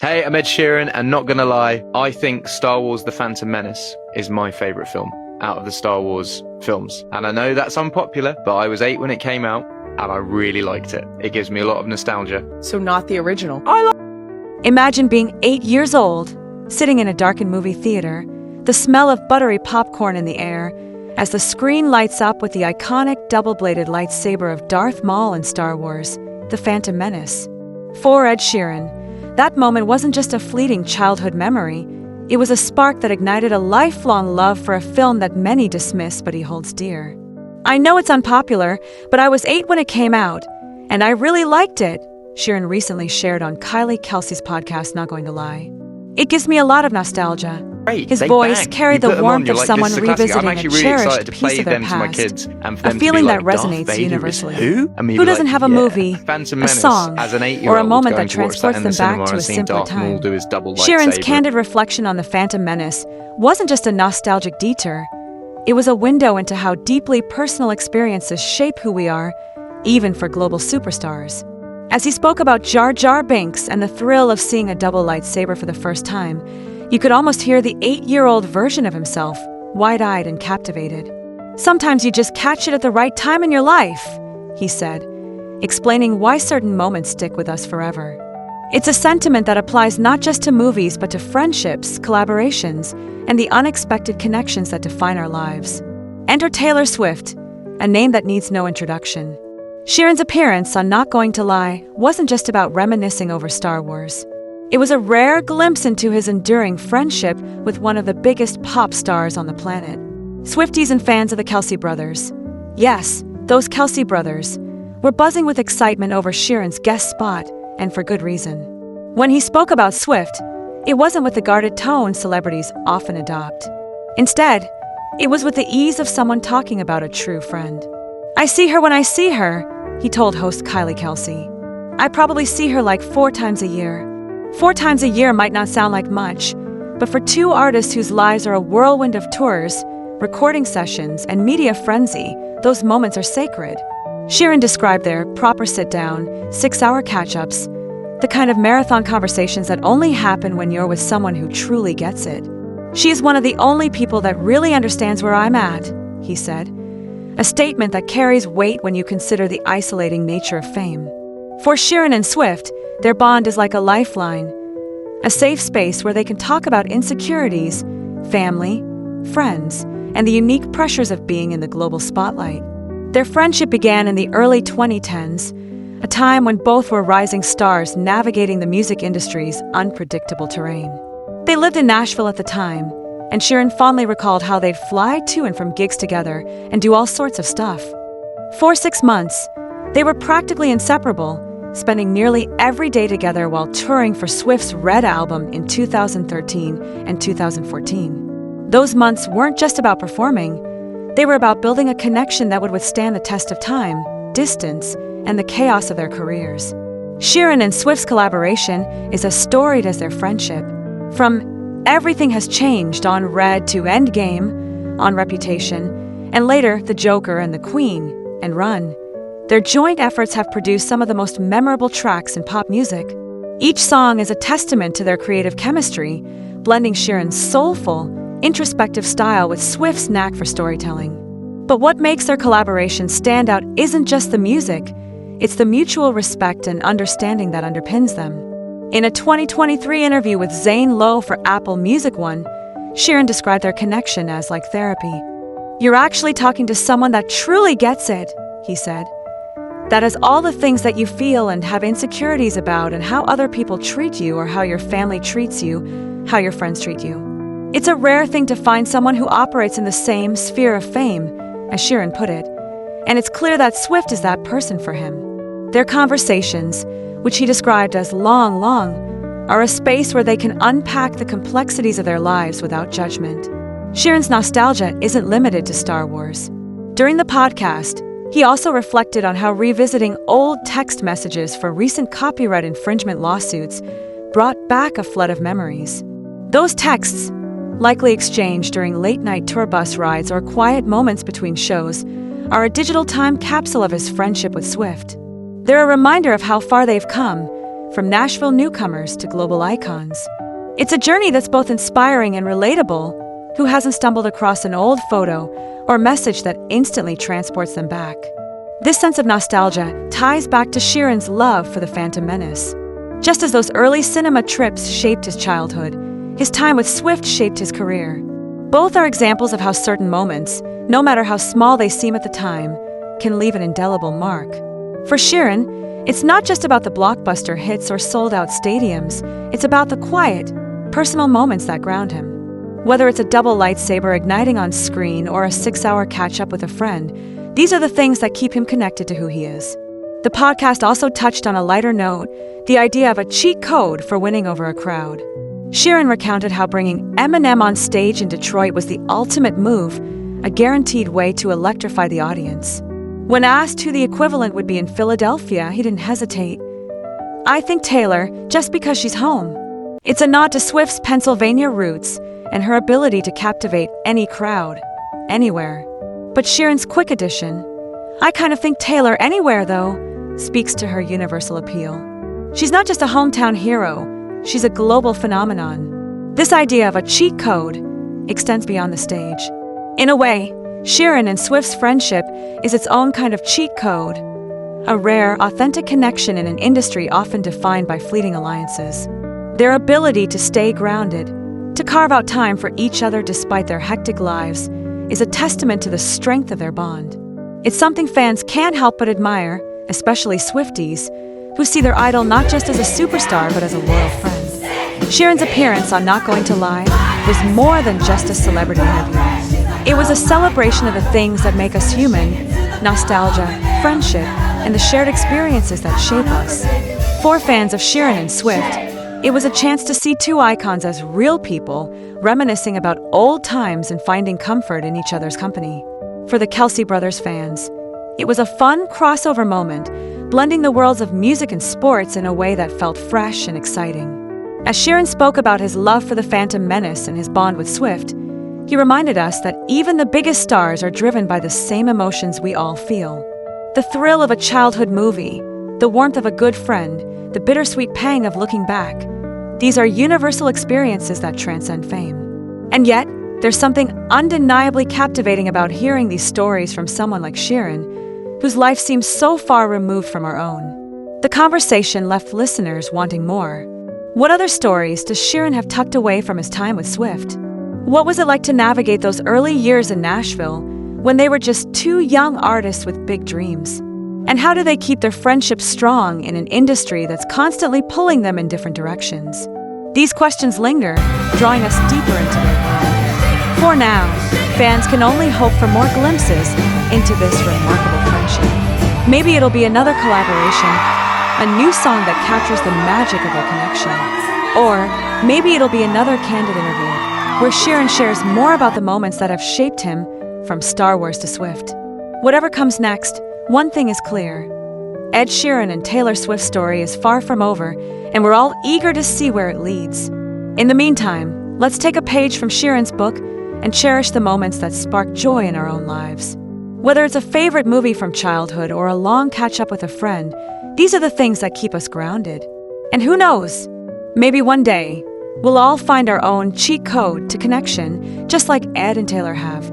Hey, I'm Ed Sheeran, and not gonna lie, I think Star Wars The Phantom Menace is my favourite film out of the Star Wars films. And I know that's unpopular, but I was 8 when it came out, and I really liked it. It gives me a lot of nostalgia. So not the original. Imagine being 8 years old, sitting in a darkened movie theater, the smell of buttery popcorn in the air, as the screen lights up with the iconic double-bladed lightsaber of Darth Maul in Star Wars, The Phantom Menace. For Ed Sheeran, that moment wasn't just a fleeting childhood memory, it was a spark that ignited a lifelong love for a film that many dismiss but he holds dear. I know it's unpopular, but I was 8 when it came out, and I really liked it, Sheeran recently shared on Kylie Kelce's podcast, Not Going to Lie. It gives me a lot of nostalgia. His voice carried the warmth of someone revisiting a cherished piece of their past, a feeling that resonates universally. Who doesn't have a movie, a song, or a moment that transports them back to a simpler time? Sheeran's candid reflection on The Phantom Menace wasn't just a nostalgic detour. It was a window into how deeply personal experiences shape who we are, even for global superstars. As he spoke about Jar Jar Binks and the thrill of seeing a double lightsaber for the first time, you could almost hear the 8-year-old version of himself, wide-eyed and captivated. Sometimes you just catch it at the right time in your life, he said, explaining why certain moments stick with us forever. It's a sentiment that applies not just to movies but to friendships, collaborations, and the unexpected connections that define our lives. Enter Taylor Swift, a name that needs no introduction. Sheeran's appearance on Not Going to Lie wasn't just about reminiscing over Star Wars. It was a rare glimpse into his enduring friendship with one of the biggest pop stars on the planet. Swifties and fans of the Kelce brothers, yes, those Kelce brothers, were buzzing with excitement over Sheeran's guest spot, and for good reason. When he spoke about Swift, it wasn't with the guarded tone celebrities often adopt. Instead, it was with the ease of someone talking about a true friend. I see her when I see her, he told host Kylie Kelce. I probably see her like 4 times a year. 4 times a year might not sound like much, but for 2 artists whose lives are a whirlwind of tours, recording sessions, and media frenzy, those moments are sacred. Sheeran described their proper sit-down, 6-hour catch-ups, the kind of marathon conversations that only happen when you're with someone who truly gets it. She is one of the only people that really understands where I'm at, he said, a statement that carries weight when you consider the isolating nature of fame. For Sheeran and Swift, their bond is like a lifeline, a safe space where they can talk about insecurities, family, friends, and the unique pressures of being in the global spotlight. Their friendship began in the early 2010s, a time when both were rising stars navigating the music industry's unpredictable terrain. They lived in Nashville at the time, and Sheeran fondly recalled how they'd fly to and from gigs together and do all sorts of stuff. For 6 months, they were practically inseparable, spending nearly every day together while touring for Swift's Red album in 2013 and 2014. Those months weren't just about performing, they were about building a connection that would withstand the test of time, distance, and the chaos of their careers. Sheeran and Swift's collaboration is as storied as their friendship. From Everything Has Changed on Red to Endgame on Reputation, and later The Joker and the Queen and Run, their joint efforts have produced some of the most memorable tracks in pop music. Each song is a testament to their creative chemistry, blending Sheeran's soulful, introspective style with Swift's knack for storytelling. But what makes their collaboration stand out isn't just the music, it's the mutual respect and understanding that underpins them. In a 2023 interview with Zane Lowe for Apple Music One, Sheeran described their connection as like therapy. You're actually talking to someone that truly gets it, he said. That is all the things that you feel and have insecurities about and how other people treat you or how your family treats you, how your friends treat you. It's a rare thing to find someone who operates in the same sphere of fame, as Sheeran put it, and it's clear that Swift is that person for him. Their conversations, which he described as long, are a space where they can unpack the complexities of their lives without judgment. Sheeran's nostalgia isn't limited to Star Wars. During the podcast, he also reflected on how revisiting old text messages for recent copyright infringement lawsuits brought back a flood of memories. Those texts, likely exchanged during late-night tour bus rides or quiet moments between shows, are a digital time capsule of his friendship with Swift. They're a reminder of how far they've come, from Nashville newcomers to global icons. It's a journey that's both inspiring and relatable. Who hasn't stumbled across an old photo or message that instantly transports them back? This sense of nostalgia ties back to Sheeran's love for the Phantom Menace. Just as those early cinema trips shaped his childhood, his time with Swift shaped his career. Both are examples of how certain moments, no matter how small they seem at the time, can leave an indelible mark. For Sheeran, it's not just about the blockbuster hits or sold-out stadiums, it's about the quiet, personal moments that ground him. Whether it's a double lightsaber igniting on screen or a 6-hour catch-up with a friend, these are the things that keep him connected to who he is. The podcast also touched on a lighter note, the idea of a cheat code for winning over a crowd. Sheeran recounted how bringing Eminem on stage in Detroit was the ultimate move, a guaranteed way to electrify the audience. When asked who the equivalent would be in Philadelphia, he didn't hesitate. "I think Taylor, just because she's home." It's a nod to Swift's Pennsylvania roots and her ability to captivate any crowd, anywhere. But Sheeran's quick addition, "I kind of think Taylor anywhere, though," speaks to her universal appeal. She's not just a hometown hero, she's a global phenomenon. This idea of a cheat code extends beyond the stage. In a way, Sheeran and Swift's friendship is its own kind of cheat code, a rare, authentic connection in an industry often defined by fleeting alliances. Their ability to stay grounded, to carve out time for each other despite their hectic lives, is a testament to the strength of their bond. It's something fans can't help but admire, especially Swifties, who see their idol not just as a superstar but as a loyal friend. Sheeran's appearance on Not Going to Lie was more than just a celebrity interview. It was a celebration of the things that make us human: nostalgia, friendship, and the shared experiences that shape us. For fans of Sheeran and Swift, it was a chance to see two icons as real people, reminiscing about old times and finding comfort in each other's company. For the Kelce brothers fans, it was a fun crossover moment, blending the worlds of music and sports in a way that felt fresh and exciting. As Sheeran spoke about his love for the Phantom Menace and his bond with Swift, he reminded us that even the biggest stars are driven by the same emotions we all feel. The thrill of a childhood movie, the warmth of a good friend, the bittersweet pang of looking back. These are universal experiences that transcend fame. And yet, there's something undeniably captivating about hearing these stories from someone like Sheeran, whose life seems so far removed from our own. The conversation left listeners wanting more. What other stories does Sheeran have tucked away from his time with Swift? What was it like to navigate those early years in Nashville when they were just two young artists with big dreams? And how do they keep their friendship strong in an industry that's constantly pulling them in different directions? These questions linger, drawing us deeper into their world. For now, fans can only hope for more glimpses into this remarkable friendship. Maybe it'll be another collaboration, a new song that captures the magic of their connection. Or maybe it'll be another candid interview, where Sheeran shares more about the moments that have shaped him from Star Wars to Swift. Whatever comes next, one thing is clear. Ed Sheeran and Taylor Swift's story is far from over, and we're all eager to see where it leads. In the meantime, let's take a page from Sheeran's book and cherish the moments that spark joy in our own lives. Whether it's a favorite movie from childhood or a long catch-up with a friend, these are the things that keep us grounded. And who knows, maybe one day, we'll all find our own cheat code to connection, just like Ed and Taylor have.